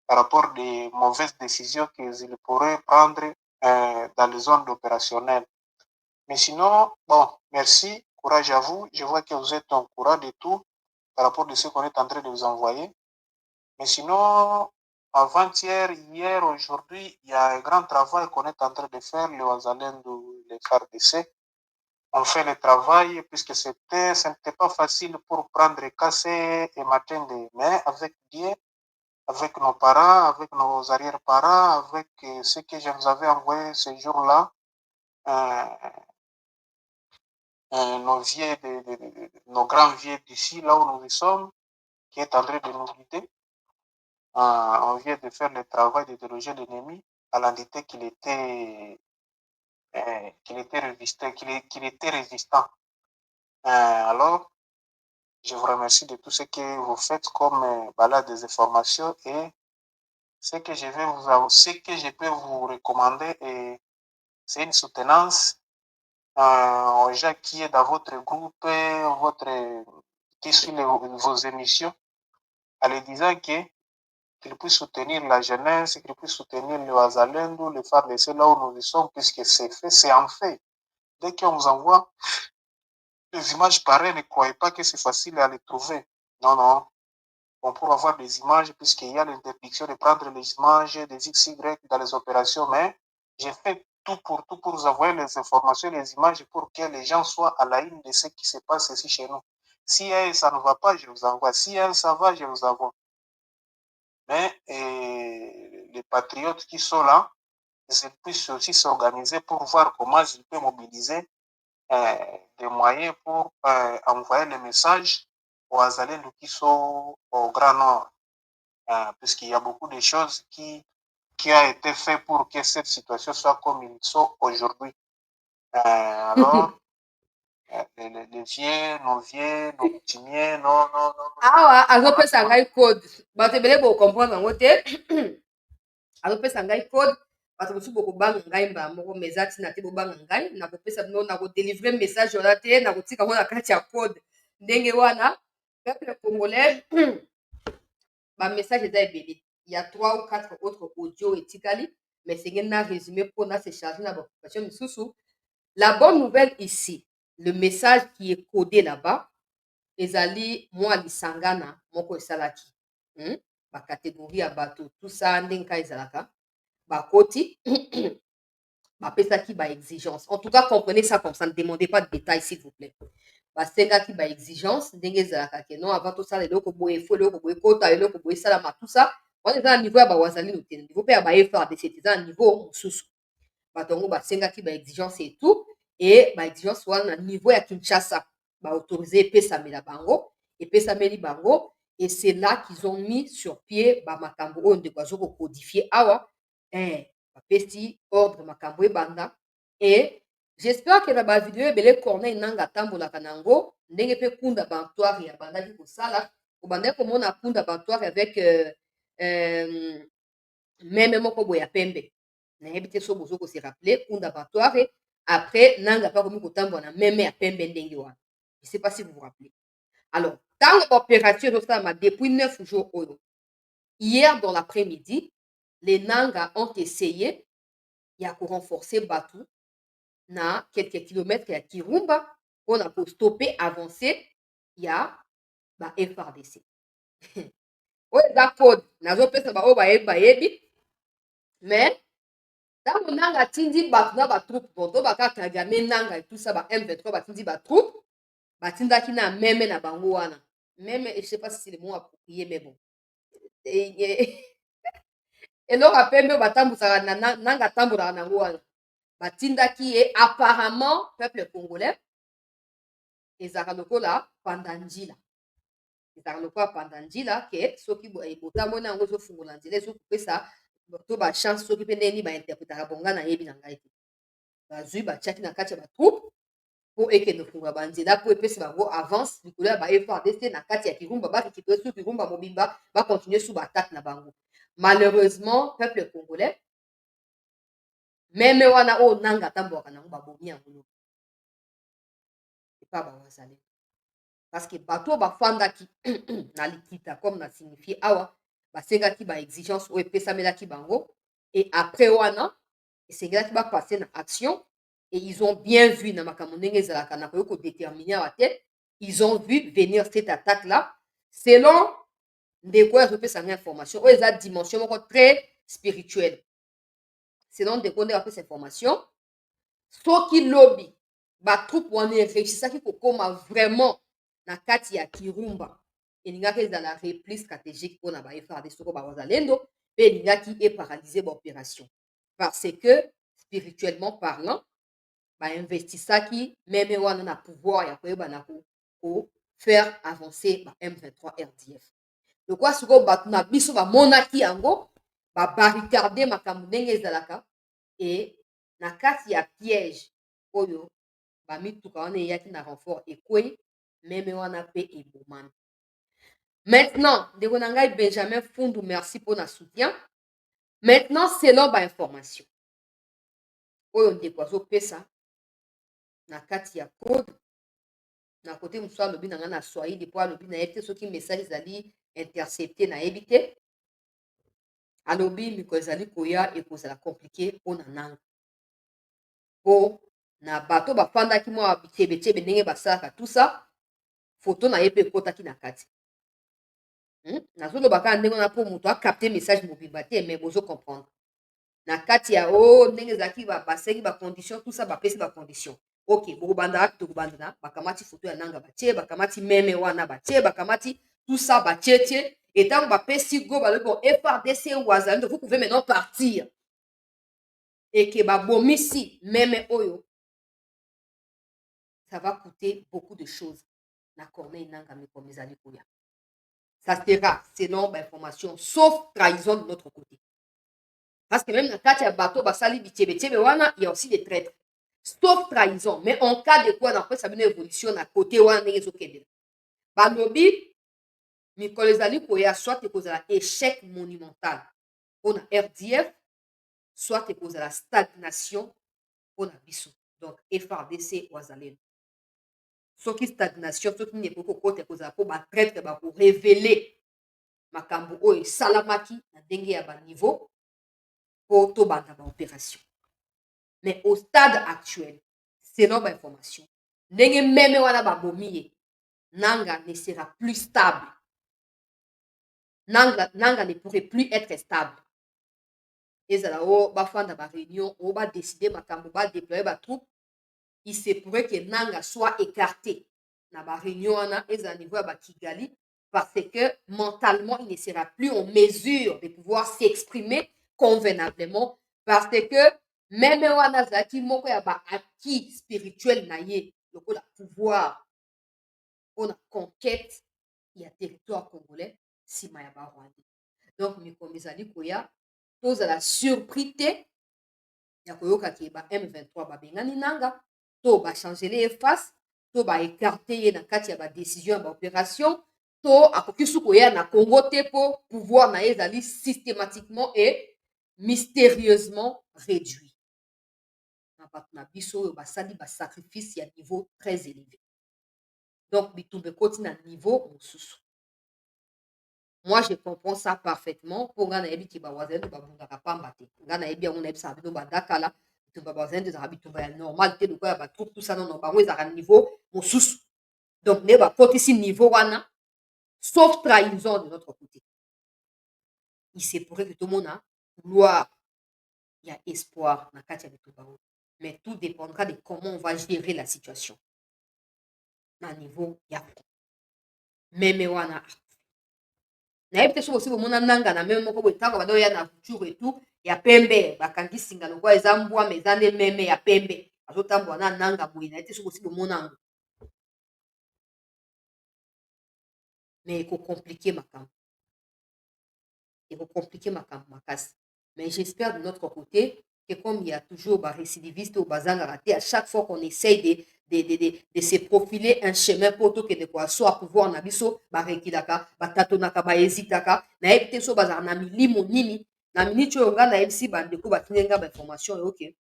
par rapport aux mauvaises décisions qu'ils pourraient prendre dans les zones opérationnelles. Mais sinon, bon, merci, courage à vous. Je vois que vous êtes au courant de tout par rapport à ce qu'on est en train de vous envoyer. Mais sinon, avant-hier, hier, aujourd'hui, il y a un grand travail qu'on est en train de faire, les Wazalendo, les FARDC. On fait le travail puisque ce n'était pas facile pour prendre cassé et matin, mais avec Dieu, avec nos parents, avec nos arrière-parents, avec ce que je vous avais envoyé ce jour-là, nos vieux, nos grands vieux d'ici, là où nous sommes, qui est en train de nous guider. On vient de faire le travail de déloger l'ennemi à l'entité qu'il était résistant. Alors, je vous remercie de tout ce que vous faites comme balade des informations et ce que je peux vous recommander, c'est une soutenance aux gens qui est dans votre groupe, qui suit vos émissions, en les disant qu'ils puissent soutenir la jeunesse, qu'ils puissent soutenir le Wazalendo, le FARDC là où nous sommes, puisque c'est fait, c'est en fait. Dès qu'on vous envoie des images pareilles, ne croyez pas que c'est facile à les trouver. Non, non. On pourra avoir des images puisqu'il y a l'interdiction de prendre les images des XY dans les opérations, mais j'ai fait tout pour vous envoyer les informations, les images pour que les gens soient à la ligne de ce qui se passe ici chez nous. Si ça ne va pas, je vous envoie. Si ça va, je vous envoie. Mais les patriotes qui sont là, ils puissent aussi s'organiser pour voir comment ils peuvent mobiliser des moyens pour envoyer les messages aux Azalènes qui sont au Grand Nord. Puisqu'il y a beaucoup de choses qui a été fait pour que cette situation soit comme ils sont aujourd'hui. Alors, les vieux, nos coutumiers, non. Awa, azopesa ngai code. Bato ebele bocomprendre yango te. Azopesa ngai code. Bato mosusu bokobanga ngai mbala moko mais eza ntina te bobanga ngai. Nakopesa bino nakodélivre message wana te, nakotika yango na kati ya code. Ndenge wana, peuple congolais, bamessage eza ebele. Il y a 3 ou 4 autres audio etikali, mais c'est un résumé pour se charger dans l'occupation misusu. La bonne nouvelle ici, le message qui est codé là-bas, ezali mwa lisangana moko esalaki bacatégorie ya bato tout ça ndenge ka ezalaka bakoti bapesaki baexigence. En tout cas, comprenez ça comme ça, ne demandez pas de détails s'il vous plaît. Basengaki baexigence ndenge ezalaka ke non avant tosala eloko boye fo eloko boye kota eloko boye esalama tout ça wana eza na niveau ya bawazalino te, niveau mpe ya bafrdc eza na niveau mosusu. Bato yango basengaki baexigence et tout, et baexigence wana na niveau ya Kinshasa baautorize epesamela bango, epesameli bango, et c'est là qu'ils ont mis sur pied bamakambo oyo ndeko azokocodifie awa bapesi ordre makambo ebanda. Et j'espère que na bavideo ebele Corneille Nangaa atambolaka nango ndenge mpe Kunda Bantoire abandaki kosala, obandaki komona Kunda Bantoire avec meme moko boye ya pembe, nayebi te so bozo kose rappeler Kunda Bantoire après Nangaa mpe akomi kotambola na meme ya pembe ndenge wana. Je sais pas si vous vous rappelez. Alors, dans l'opération depuis 9 jours, hier dans l'après-midi, les Nangaa ont essayé de renforcer Batu na quelques kilomètres ya Kirumba pour stopper, avancer, il y a FRDC. Oyo eza code nazopesa baoyo bayebi, mais ntango Nangaa atindi bato na batroupe bonto bakakagame Nangaa et tout ça M23 batindi batroupe batindaki na meme na bango wana. Même, je sais pas si c'est le mot approprié, mais bon. Eloko apembe batambusaka na Nangaa atambolaka nango wana batindaki ye apparemment peuple congolais ezalaka lokola pandanjila, ezalaka lokola pandanjila ke soki botamoni yango ezofungola nzela ezokopesa to bachance soki mpe ndeni bainterpretaka bonga nayebi na ngai te, bazwi batiaki na kati ya batroupe po ekende kofungola banzela po epesi bango avance likolo ya FARDC na kati ya Kirumba barécupere su Kirumba mobimba bacontinue su baattaque na bango. Malheureusement peuple congolais meme wana oyo Nangaa atambolaka nango babomi yango epa bawazali parce que bato oyo bafandaki na likita comme na signifie awa basengaki baexigence oyo epesamelaki bango, et après wana esengelaki bapasse na action Et ils ont bien vu, na makambo ndenge ezalaka na koyo kodéterminer awa te, ils ont vu venir cette attaque-là, selon ndeko oyo azopesa nga information, oyo eza dimension moko très spirituelle. Selon ndeko nde apesa information, soki lobi batroupe wana eréussisaki kokóma vraiment na kati ya Kirumba, elingaki ezala repli stratégique mpona ba-FARDC soko bawazalendo, mpe elingaki eparalyse baopération. Parce que, spirituellement parlant, bainvestisaki meme wana na pouvoir ya koyebana faire avancer ba M23 RDF. Lokwa sikoyo bato na biso bamonaki yango, babarricade makambo ndenge ezalaka, e na kati ya piège oyo bamituka wana eyaki na renfort ekwei, meme wana mpe ebomani. Maintenant, ndeko na ngai Benjamin Fundu, merci pour na soutien. Maintenant, selon bainformation oyo ndeko azopesa na kati ya code, na kote mosusu alobi na nga na swahili po alobi na ye te soki message ezali intercepté na yebi te, alobi mikolo ezali koya ekozala compliqué mpona nanga, mpo na bato bafandaki mwa bitebetebe ndenge basalaka tusa, foto na ye mpe ekotaki na kati. Nazoloba kaka ndenge wana mpo moto akapte message mobimba te, mais bozo comprendre na kati ya ndenge ezalaki basengi bacondition tusa bapesi bacondition. Ok, bokobandaka tokobandana, bakamati foto ya nanga batie, bakamati meme wana batie, bakamati tout ça batie tie, et tant bapesi go balobi bon FARDC wazalendo vous pouvez maintenant partir, et que babomisi meme oyo, ça va coûter beaucoup de choses na Corneille Nanga comme ezali koya. Ça sera selon l'information, sauf trahison de notre côté. Parce que même dans le cas de bateau, basali bitebetebe wana, il y a aussi des traîtres. Sauf trahison. Mais en cas de quoi, après, ça a une évolution à côté wana nezo kebele. Balobi, mikolo ezali koya, soit ekozala échec monumental pour la RDF, soit ekozala stagnation pour la biso. Donc, FARDC wazalendo. Soki stagnation, soki n'y poko kote kozala po ba traître ba ko révéler makambo oyo salamaki na ndenge ya ba niveau pour to banda ba opération. Mais au stade actuel, selon ma information, ndenge meme wana ba bomiye, Nanga ne sera plus stable. Nanga ne pourrait plus être stable. Ezala o ba fanda ba réunion, o ba décider makambo ba déployer ba troupe, il se pourrait que Nanga soit écarté na ba réunion wana ezala niveau ba Kigali, parce que mentalement il ne sera plus en mesure de pouvoir s'exprimer convenablement, parce que même wana zaki moko ya ba acquis spirituel na ye, lokola pouvoir pour la conquête ya territoire congolais sima ya ba Rwanda. Donc mikolo ezali koya tozala surpris te ya koyoka ke ba M23 babengani Nanga, to bachangele ye face, to baécarte ye na kati ya badécision ya baopération, to akoki su koya na Congo te po pouvoir na ye ezali systématiquement et mystérieusement réduit. Na bato na biso oyo basali basacrifice ya niveau très élevé. Donc bitumba ekoti na niveau mosusu. Moi, je comprends ça parfaitement. Pour nga nayebi ki bawazalendo babundaka pamba te. Nga nayebi yango nayebisaka bino badakala bitumba bawazalendo ezalaka bitumba ya normal te lokola batroupe tout ça nono bango ezalaka niveau mosusu. Donc nde bakotisi niveau wana, sauf trahison de notre côté. Il se pourrait que tout le monde a gloire, il y a espoir na kati ya bitumba oyo. Mais tout dépendra de comment on va gérer la situation. Na niveau ya meme wana nayebi te soki osi bomona Nanga na meme moko boye ntango bado ya na voiture et tout ya pembe bakangi singa lokola eza mbwa mais eza nde meme ya pembe azotambola na Nanga boye nayebi te soki osi bomona yango, mais ekokomplike makambo makasi. Mais j'espère de notre côté que comme il y a toujours des récidivistes au bazanga raté, à chaque fois qu'on essaye de se profiler un chemin pour tout que de quoi soit pouvoir na biso ba rekilaka ba tatonaka ba hésitaka na ebite so bazar na milimo nini na minute oyo nga na ebisi bandeko batinenga ba information OK.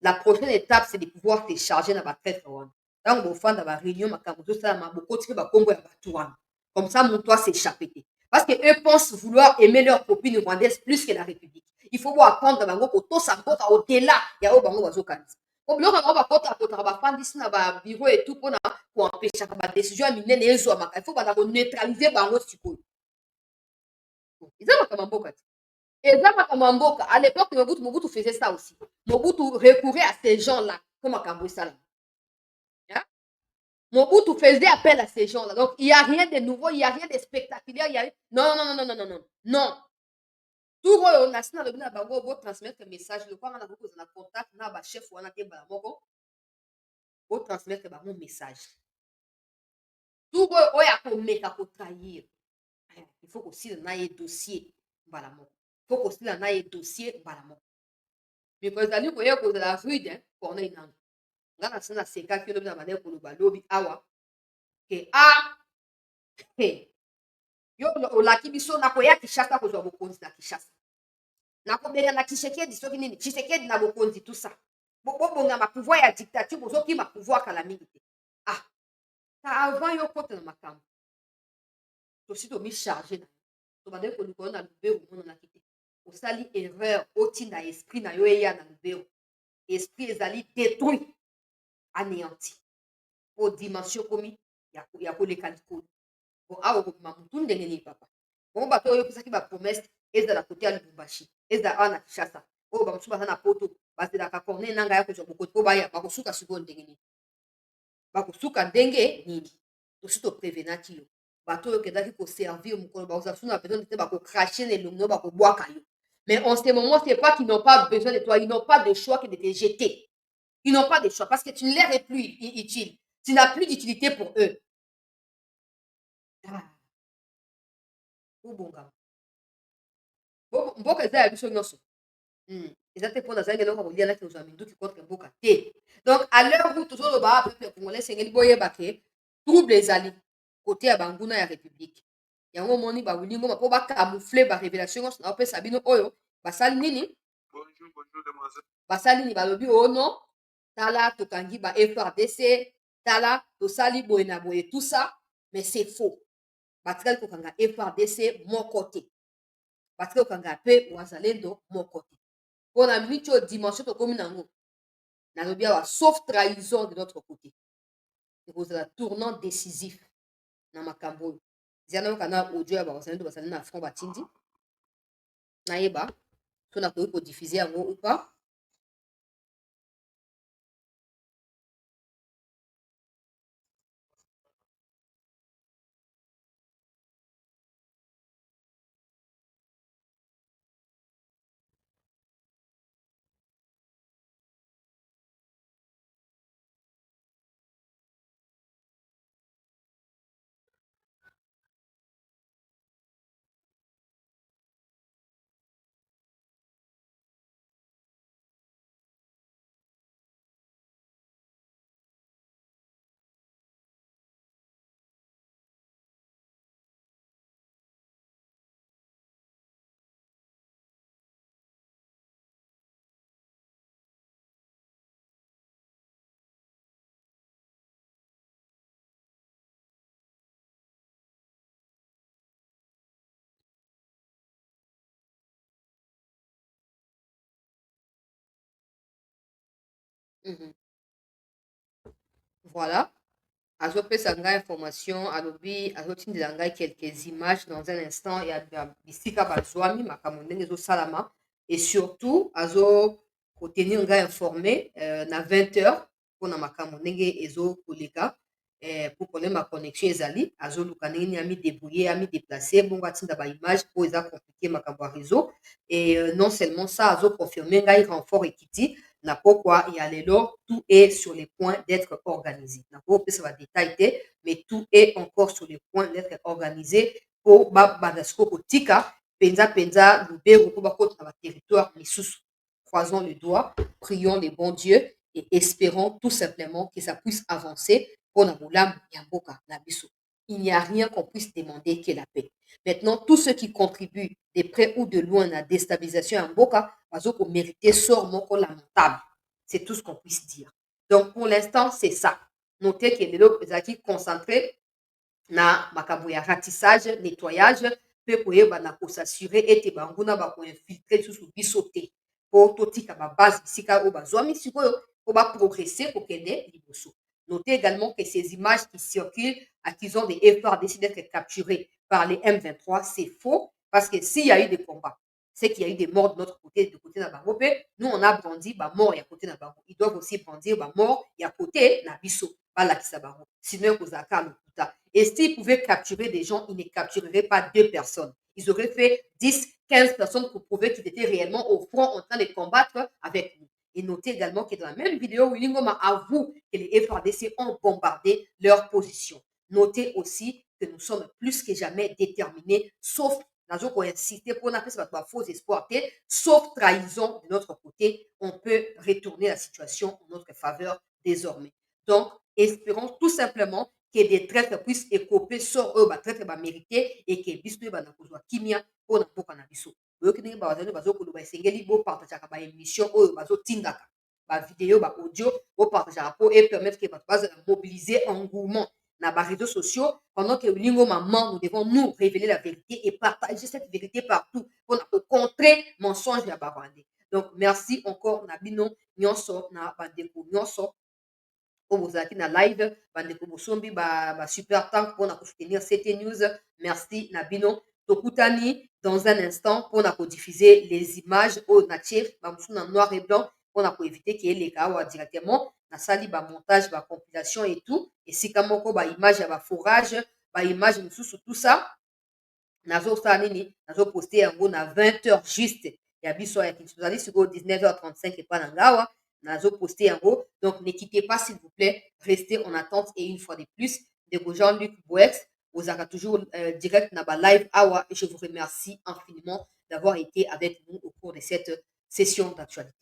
La prochaine étape c'est de pouvoir te charger na ba traître wana. Donc bo fanda ba réunion makambo to ça ma boko tike ba kombo ya batu wana. Comme ça mon toit s'échapper. Parce que eux pensent vouloir aimer leur copine rwandaise plus que la République. Il faut voir apprendre bango ko to sa mboka au-delà ya o bango bazokanisa. biloko yango bakota bafandisi na babiro et tout mpona koempêchaka badécision ya minene ezwamaka il faut banda koneutralize bango sikoyo eza makambo ya mboka te eza makambo ya mboka à l'époque mobutu faisait ça aussi mobutu recourait à ces gens là po makambo esalama. Mobutu faisait appel à ces gens là donc il y a rien de nouveau il y a rien de spectaculaire il y a non tout oyo na si nalobi na bango botransmettre message lokwanga na kokozala na contact na bachef wana te mbala moko botransmettre bango message tout oyo akomeka kotrahir il faut kosila na ye dossier mbala moko il faut kosila na ye dossier mbala moko miko ezali koya kozala rude Corneille Nangaa nga na si nasekaki lobi na bandeko koloba lobi awa ke yo olaki biso nakoya Kinshasa kozwa bokonzi na Kinshasa nakobela na Tshisekedi soki nini Tshisekedi na bokonzi tout ça bobonga pouvoir ya dictature bozokima pouvoir kala mingi te avant yo kota na makambo tosi tomicharge na tobandeki kolikoyo na lubero omonanaki te osali erreur otinda esprit na yo eya na lubero esprit ezali détruit anéanti po dimension komi ya koleka likolo po awa okobima mutu ndenge nini papa bongo bato oyo opesaki bapromese ezala kote ya Lubumbashi ezala awa na Kinshasa oyo bamosusu baza na poto bazelaka Corneille Nangaa ya kozwa bokoti po baya bakosuka sikoyo ndenge nini bakosuka ndenge nini tosi toprevenaki yo bato oyo okendaki koservir mokolo bakozala suna besoin de te bakokrache na elongi no bakobwaka yo mais en ce moment c'est pas qu'ils n'ont pas besoin de toi ils n'ont pas de choix que de te jeter ils n'ont pas de choix parce que tu ne leur es plus utile tu n'as plus d'utilité pour eux obongama mboka eza ya biso nyonso eza te mpo nazangi eloko kolia naki ozwa minduki contre mboka te donc à l'heure où tozoloba peuple congolais esengeli boyeba ke trouble ezali kote ya banguna ya république yango omoni bawili ngoma mpo bakamoufle barévélation nyonso na opesa bino oyo basali nini basali nini balobi ono tala tokangi ba FRDC tala tosali boye na boye tout ça mais c'est faux batikali kokanga FRDC moko te batikali kokanga mpe wazalendo moko te mpona miniti oyo dimension tokomi nango nalobi awa sauf trahison de notre côté ekozala tournant décisif na makambo oyo zia nayoka na audio ya bawazalendo bazali na front batindi nayeba so nakoki kodiffuze yango upa Voilà. Azopesa ngai information alobi azotindela ngai quelques images dans un instant ya bisika bazwami makambo ndenge ezosalama et surtout azokotenir ngai informé na 20h mpona makambo ndenge ezokoleka pour problème ma connexion ezali azoluka ndenge nini amidébrouiller amidéplace bongo atinda baimage mpo eza compliqué makambo ya réseau et non seulement ça azoconfirme ngai renfort ekiti na pokwa ya lelo tout est sur les points d'être organisé na kopesa ba détail te mais tout est encore sur les points d'être organisé po babanda siko kotika penza lubero po bakota na baterritoire misusu croisons le doigt prions les bons dieux et espérons tout simplement que ça puisse avancer pour na bolamu ya mboka na biso il n'y a rien qu'on puisse demander que la paix. Maintenant, tous ceux qui contribuent de près ou de loin à la déstabilisation en Mboka, ils mériter sort moko lamentable. C'est tout ce qu'on puisse dire. Donc, pour l'instant, c'est ça. Notez que les gens concentrés na makambo ya ratissage, nettoyage, pe koyeba na s'assurer ete banguna ba ko infiltrer sous biso te. Po totika ba base bisika o bazwami sikoyo pour progresser pour qu'elle ait liboso. Notez également que ces images qui circulent, qui ont des efforts décident d'être capturés par les M23, c'est faux, parce que s'il y a eu des combats, c'est qu'il y a eu des morts de notre côté, du côté de Nabango. Nous, on a brandi, bah, mort et à côté de Nabango. Ils doivent aussi brandir, bah, mort et à côté de Nabiso, bah, la Kisabango. Sinon, et s'ils pouvaient capturer des gens, ils ne captureraient pas 2 personnes. Ils auraient fait 10, 15 personnes pour prouver qu'ils étaient réellement au front en train de combattre avec nous. Et notez également que dans la même vidéo, Willy Ngoma avoue que les FARDC ont bombardé leur position. Notez aussi que nous sommes plus que jamais déterminés, sauf incité pour faux espoir, sauf trahison de notre côté, on peut retourner la situation en notre faveur désormais. Donc, espérons tout simplement que des traîtres puissent écoper sur eux, traîtres mérité et que bisous banakozwa kimia pour na poka na biso. Boyokini bazali bazokoloba esengeli bo partageaka ba émission oyo bazotindaka ba vidéo ba audio bo partageaka pour et permettre que bato bazala mobiliser engouement na ba réseaux sociaux pendant que Lingo Maman, nous devons nous révéler la vérité et partager cette vérité partout pour contrer mensonge ya Barwandais. Donc merci encore na bino nyonso na bandeko nyonso pour vous acquis na live bandeko bosombi ba super tank pour soutenir cette news. Merci Nabino. Tokutani dans un instant pour diffuser les images au natif en noir et blanc pour éviter qu'il y ait les cas directement na sali ba montage ba compilation et tout et si kamoko ba image ya ba forage ba image mususu tout ça nazo sala nini nazo poster yango na 20h juste ya biso ya kinzali siko 19h35 et pas na ngawa nazo poster yango. Donc n'équipez pas s'il vous plaît, restez en attente et une fois de plus de Jean-Luc Boex vous avez toujours direct na ba live awa et je vous remercie infiniment d'avoir été avec nous au cours de cette session d'actualité.